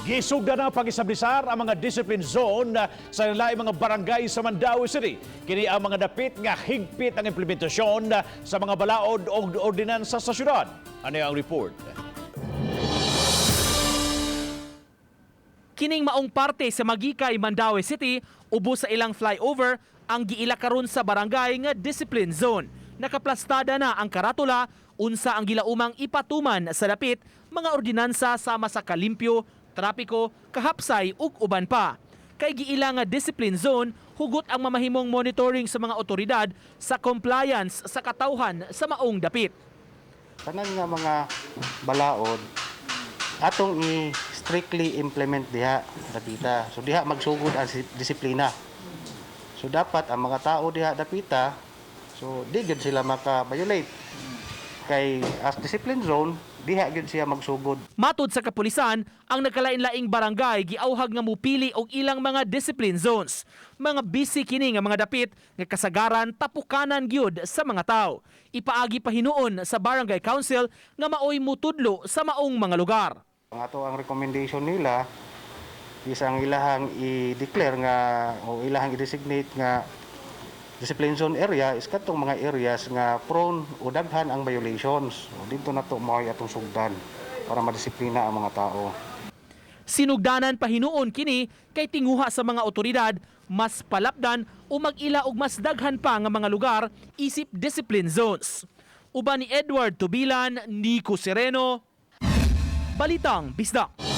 Gisugda na pag-isablisar ang mga discipline zone sa laing mga barangay sa Mandaue City. Kini ang mga dapit nga higpit ang implementasyon sa mga balaod o ordinansa sa syudad. Ano ang report? Kining maong parte sa Magikay, Mandaue City, ubos sa ilang flyover ang giila karon sa barangay nga discipline zone. Nakaplastada na ang karatula unsa ang gilaumang ipatuman sa dapit mga ordinansa sama sa kalimpyo, trapiko, kahapsay ug uban pa. Kay giila nga discipline zone, hugot ang mamahimong monitoring sa mga otoridad sa compliance sa katawhan sa maong dapit. Tanan nga mga balaod atong strictly implement diha dapita. So diha magsugod ang disiplina. So dapat ang mga tao diha dapita, so di gyud sila maka-violate. Kay as discipline zone, diha gyud siya magsugod. Matud sa kapulisan, ang nagkalain-laing barangay giauhag nga mupili og ilang mga discipline zones. Mga busy kini nga mga dapit nga kasagaran tapukanan gyud sa mga tao. Ipaagi pa hinuon sa barangay council nga maoy mutudlo sa maong mga lugar. Ang ato ang recommendation nila isang ilahang i-declare nga o ilahang i-designate nga discipline zone area is katong mga areas nga prone o daghan ang violations. O dito na to mo atong sugdan para madisiplina ang mga tao. Sinugdanan pa hinuon kini kay tinguha sa mga otoridad mas palapdan o mag-ila og mas daghan pa nga mga lugar isip discipline zones. Uban ni Edward Tubilan, Nico Sereno, Balitang Bisdak.